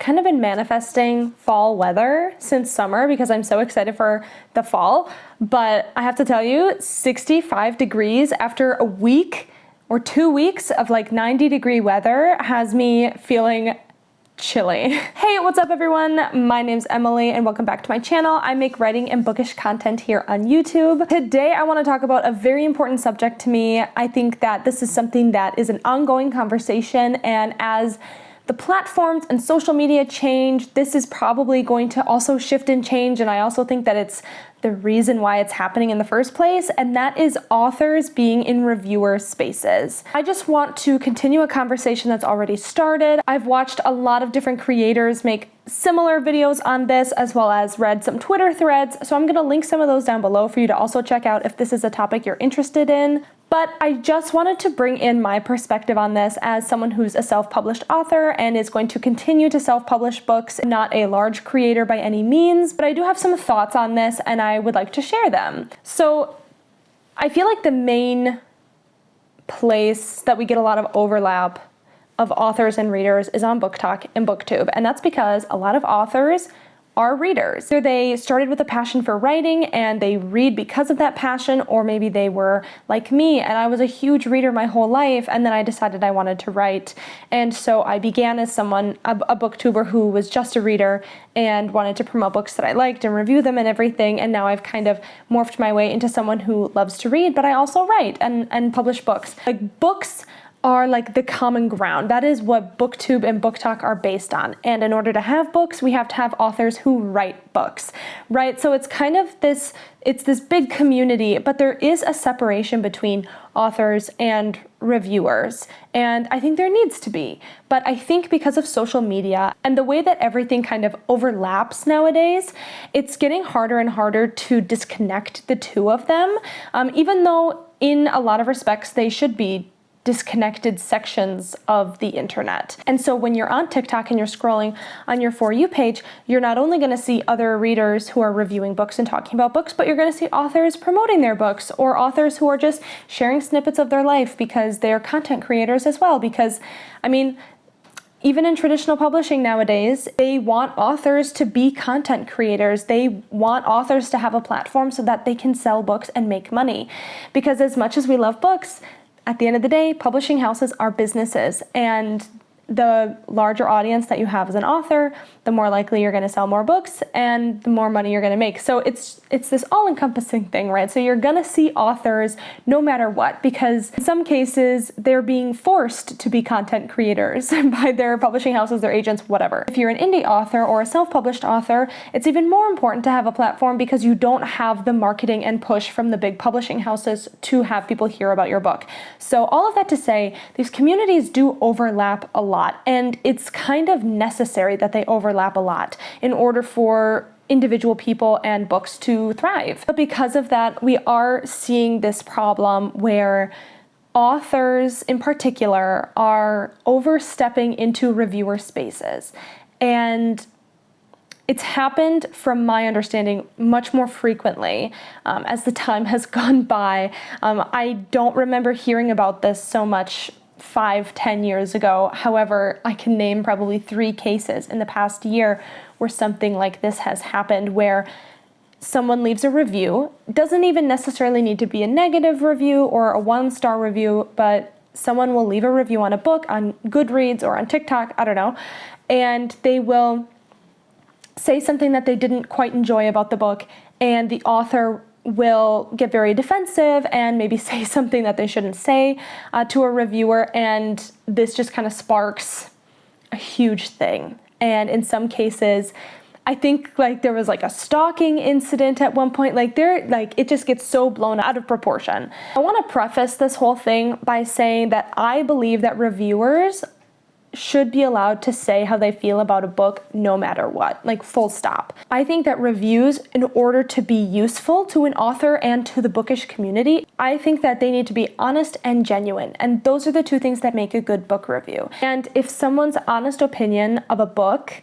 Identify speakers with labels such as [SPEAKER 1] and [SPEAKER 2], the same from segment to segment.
[SPEAKER 1] kind of been manifesting fall weather since summer because I'm so excited for the fall. But I have to tell you, 65 degrees after a week or 2 weeks of like 90-degree weather has me feeling chilly. Hey, what's up everyone? My name's Emily and welcome back to my channel. I make writing and bookish content here on YouTube. Today I want to talk about a very important subject to me. I think that this is something that is an ongoing conversation, and as the platforms and social media change, this is probably going to also shift and change, and I also think that it's the reason why it's happening in the first place, and that is authors being in reviewer spaces. I just want to continue a conversation that's already started. I've watched a lot of different creators make similar videos on this, as well as read some Twitter threads, so I'm gonna link some of those down below for you to also check out if this is a topic you're interested in. But I just wanted to bring in my perspective on this as someone who's a self-published author and is going to continue to self-publish books, not a large creator by any means, but I do have some thoughts on this and I would like to share them. So I feel like the main place that we get a lot of overlap of authors and readers is on BookTok and BookTube, and that's because a lot of authors are readers. Either they started with a passion for writing and they read because of that passion, or maybe they were like me and I was a huge reader my whole life and then I decided I wanted to write. And so I began as someone, a booktuber who was just a reader and wanted to promote books that I liked and review them and everything, and now I've kind of morphed my way into someone who loves to read, but I also write and publish books. Like, books are like the common ground. That is what BookTube and BookTok are based on. And in order to have books, we have to have authors who write books, right? So it's kind of this, it's this big community, but there is a separation between authors and reviewers. And I think there needs to be. But I think because of social media and the way that everything kind of overlaps nowadays, it's getting harder and harder to disconnect the two of them, even though in a lot of respects they should be disconnected sections of the internet. And so when you're on TikTok and you're scrolling on your For You page, you're not only going to see other readers who are reviewing books and talking about books, but you're going to see authors promoting their books, or authors who are just sharing snippets of their life because they're content creators as well. Because, I mean, even in traditional publishing nowadays, they want authors to be content creators. They want authors to have a platform so that they can sell books and make money. Because as much as we love books, at the end of the day, publishing houses are businesses, and the larger audience that you have as an author, the more likely you're going to sell more books and the more money you're going to make. So it's this all-encompassing thing, right? So you're going to see authors no matter what, because in some cases they're being forced to be content creators by their publishing houses, their agents, whatever. If you're an indie author or a self-published author, it's even more important to have a platform because you don't have the marketing and push from the big publishing houses to have people hear about your book. So all of that to say, these communities do overlap a lot, and it's kind of necessary that they overlap a lot in order for individual people and books to thrive. But because of that, we are seeing this problem where authors in particular are overstepping into reviewer spaces. And it's happened, from my understanding, much more frequently as the time has gone by. I don't remember hearing about this so much 5-10 years ago. However, I can name probably 3 cases in the past year where something like this has happened, where someone leaves a review. It doesn't even necessarily need to be a negative review or a 1-star review, but someone will leave a review on a book on Goodreads or on TikTok, I don't know, and they will say something that they didn't quite enjoy about the book, and the author will get very defensive and maybe say something that they shouldn't say to a reviewer, and this just kind of sparks a huge thing. And in some cases, I think like there was like a stalking incident at one point, it just gets so blown out of proportion. I want to preface this whole thing by saying that I believe that reviewers should be allowed to say how they feel about a book no matter what, like full stop. I think that reviews, in order to be useful to an author and to the bookish community, I think that they need to be honest and genuine. And those are the two things that make a good book review. And if someone's honest opinion of a book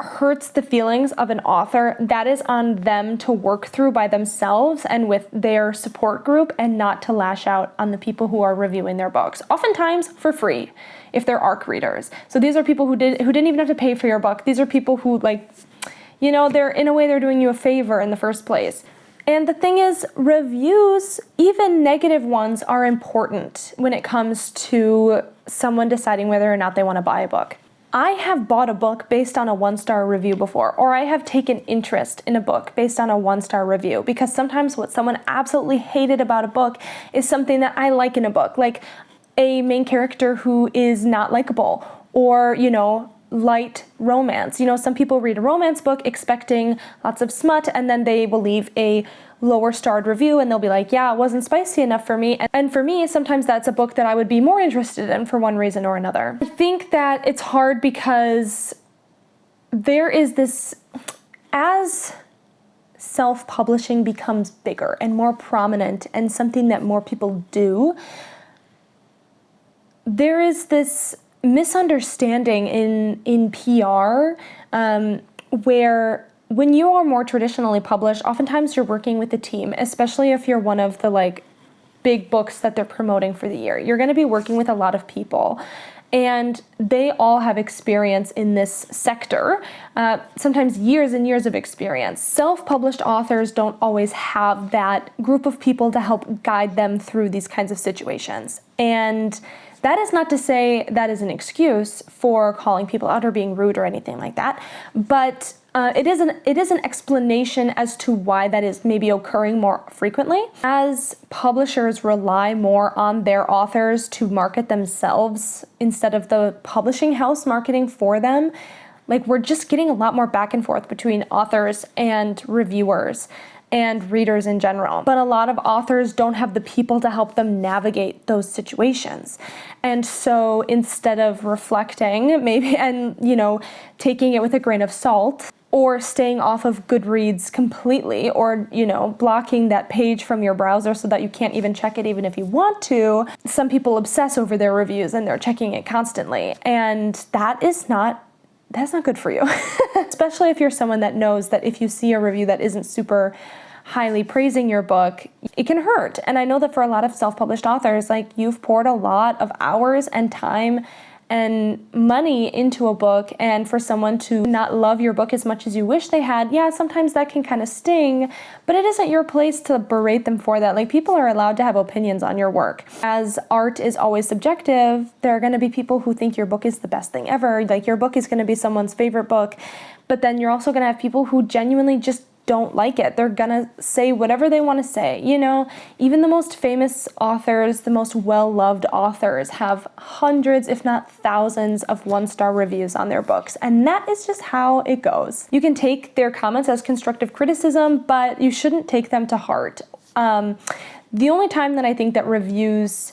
[SPEAKER 1] hurts the feelings of an author, that is on them to work through by themselves and with their support group, and not to lash out on the people who are reviewing their books, oftentimes for free if they're ARC readers. So these are people who didn't even have to pay for your book. These are people who, like, you know, they're in a way they're doing you a favor in the first place. And the thing is, reviews, even negative ones, are important when it comes to someone deciding whether or not they want to buy a book. I have bought a book based on a 1-star review before, or I have taken interest in a book based on a 1-star review, because sometimes what someone absolutely hated about a book is something that I like in a book, like a main character who is not likable, or, you know, light romance. You know, some people read a romance book expecting lots of smut, and then they will leave a lower starred review and they'll be like, yeah, it wasn't spicy enough for me. And for me, sometimes that's a book that I would be more interested in for one reason or another. I think that it's hard because there is this, as self-publishing becomes bigger and more prominent and something that more people do, there is this misunderstanding in PR where when you are more traditionally published, oftentimes you're working with a team, especially if you're one of the like big books that they're promoting for the year. You're going to be working with a lot of people, and they all have experience in this sector, sometimes years and years of experience. Self-published authors don't always have that group of people to help guide them through these kinds of situations. And that is not to say that is an excuse for calling people out or being rude or anything like that, but it is an explanation as to why that is maybe occurring more frequently. As publishers rely more on their authors to market themselves instead of the publishing house marketing for them, like, we're just getting a lot more back and forth between authors and reviewers and readers in general. But a lot of authors don't have the people to help them navigate those situations. And so instead of reflecting maybe and, you know, taking it with a grain of salt, or staying off of Goodreads completely, or, you know, blocking that page from your browser so that you can't even check it even if you want to, some people obsess over their reviews and they're checking it constantly. And that's not good for you. Especially if you're someone that knows that if you see a review that isn't super highly praising your book, it can hurt. And I know that for a lot of self-published authors, like, you've poured a lot of hours and time and money into a book, and for someone to not love your book as much as you wish they had, yeah, sometimes that can kind of sting, but it isn't your place to berate them for that. Like, people are allowed to have opinions on your work. As art is always subjective, there are going to be people who think your book is the best thing ever, like your book is going to be someone's favorite book, but then you're also going to have people who genuinely just don't like it. They're gonna say whatever they want to say. You know, even the most famous authors, the most well-loved authors, have hundreds, if not thousands, of 1-star reviews on their books. And that is just how it goes. You can take their comments as constructive criticism, but you shouldn't take them to heart. The only time that I think that reviews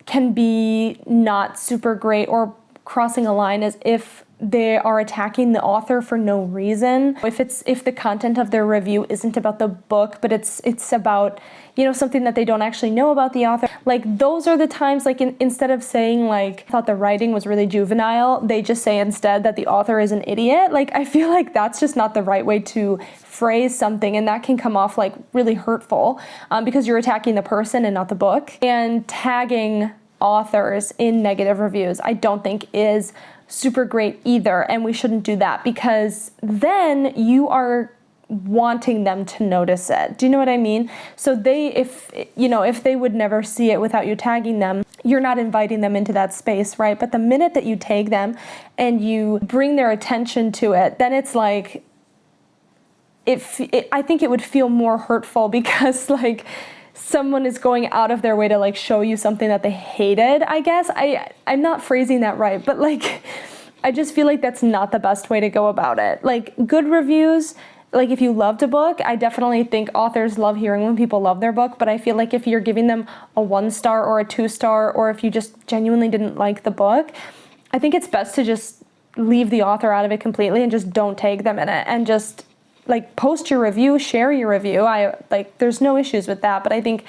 [SPEAKER 1] can be not super great or crossing a line is if they are attacking the author for no reason. If the content of their review isn't about the book, but it's about, you know, something that they don't actually know about the author. Like, those are the times, like, instead of saying, like, I thought the writing was really juvenile, they just say instead that the author is an idiot. Like, I feel like that's just not the right way to phrase something, and that can come off like really hurtful because you're attacking the person and not the book. And tagging authors in negative reviews, I don't think is super great either, and we shouldn't do that, because then you are wanting them to notice it. Do you know what I mean? So if they would never see it without you tagging them, you're not inviting them into that space, right? But the minute that you tag them and you bring their attention to it, then it's like, I think it would feel more hurtful, because, like, someone is going out of their way to, like, show you something that they hated, I guess. I'm not phrasing that right, but, like, I just feel like that's not the best way to go about it. Like, good reviews, like, if you loved a book, I definitely think authors love hearing when people love their book, but I feel like if you're giving them a 1-star or a 2-star, or if you just genuinely didn't like the book, I think it's best to just leave the author out of it completely and just don't tag them in it, and just, like, post your review, share your review. There's no issues with that, but I think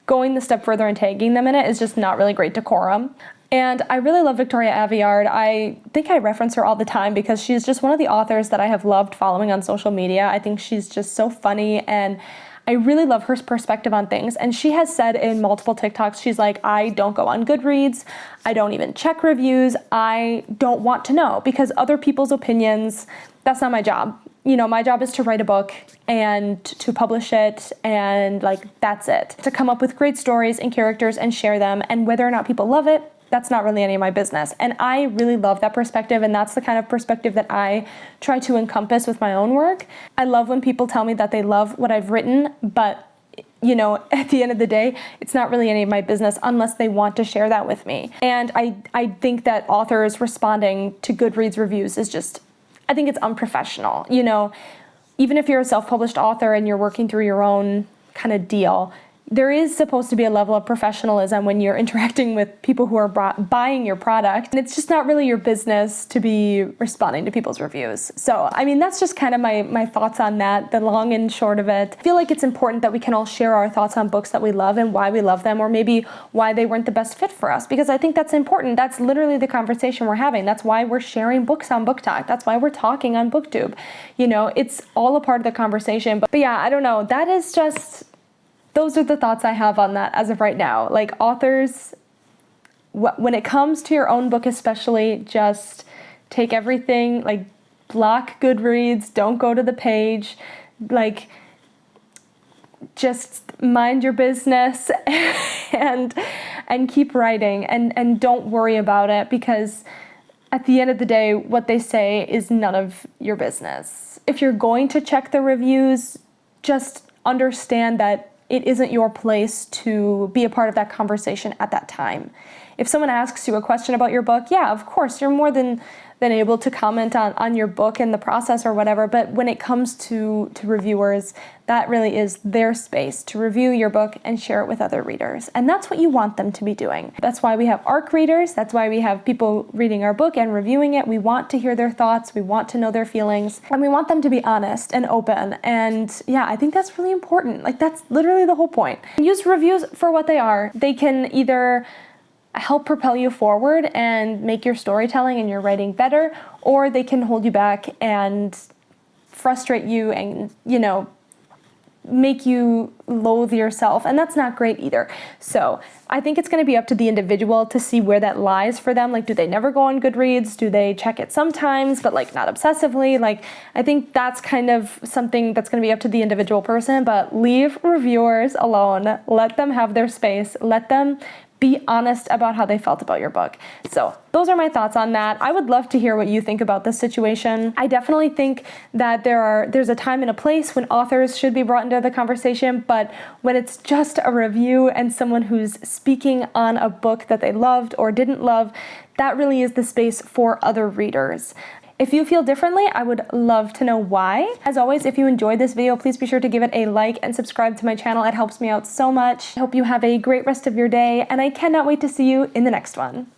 [SPEAKER 1] going the step further and tagging them in it is just not really great decorum. And I really love Victoria Aveyard. I think I reference her all the time because she's just one of the authors that I have loved following on social media. I think she's just so funny, and I really love her perspective on things. And she has said in multiple TikToks, she's like, I don't go on Goodreads. I don't even check reviews. I don't want to know because other people's opinions, that's not my job. You know, my job is to write a book and to publish it, and like, that's it. To come up with great stories and characters and share them, and whether or not people love it, that's not really any of my business. And I really love that perspective, and that's the kind of perspective that I try to encompass with my own work. I love when people tell me that they love what I've written, but you know, at the end of the day, it's not really any of my business unless they want to share that with me. And I think that authors responding to Goodreads reviews is just, I think it's unprofessional. You know, even if you're a self-published author and you're working through your own kind of deal, there is supposed to be a level of professionalism when you're interacting with people who are buying your product. And it's just not really your business to be responding to people's reviews. So, I mean, that's just kind of my thoughts on that, the long and short of it. I feel like it's important that we can all share our thoughts on books that we love and why we love them, or maybe why they weren't the best fit for us, because I think that's important. That's literally the conversation we're having. That's why we're sharing books on BookTok. That's why we're talking on BookTube. You know, it's all a part of the conversation. But yeah, I don't know. That is just... Those are the thoughts I have on that as of right now. Like, authors, when it comes to your own book especially, just take everything, like, block Goodreads, don't go to the page, like, just mind your business and keep writing, and don't worry about it, because at the end of the day, what they say is none of your business. If you're going to check the reviews, just understand that it isn't your place to be a part of that conversation at that time. If someone asks you a question about your book, yeah, of course, you're more than able to comment on your book and the process or whatever, but when it comes to reviewers, that really is their space to review your book and share it with other readers. And that's what you want them to be doing. That's why we have ARC readers. That's why we have people reading our book and reviewing it. We want to hear their thoughts. We want to know their feelings. And we want them to be honest and open. And yeah, I think that's really important. Like, that's literally the whole point. Use reviews for what they are. They can either help propel you forward and make your storytelling and your writing better, or they can hold you back and frustrate you and, you know, make you loathe yourself, and that's not great either. So I think it's going to be up to the individual to see where that lies for them. Like, do they never go on Goodreads? Do they check it sometimes, but like not obsessively? Like, I think that's kind of something that's going to be up to the individual person, but leave reviewers alone. Let them have their space. Let them be honest about how they felt about your book. So those are my thoughts on that. I would love to hear what you think about this situation. I definitely think that there's a time and a place when authors should be brought into the conversation, but when it's just a review and someone who's speaking on a book that they loved or didn't love, that really is the space for other readers. If you feel differently, I would love to know why. As always, if you enjoyed this video, please be sure to give it a like and subscribe to my channel. It helps me out so much. I hope you have a great rest of your day, and I cannot wait to see you in the next one.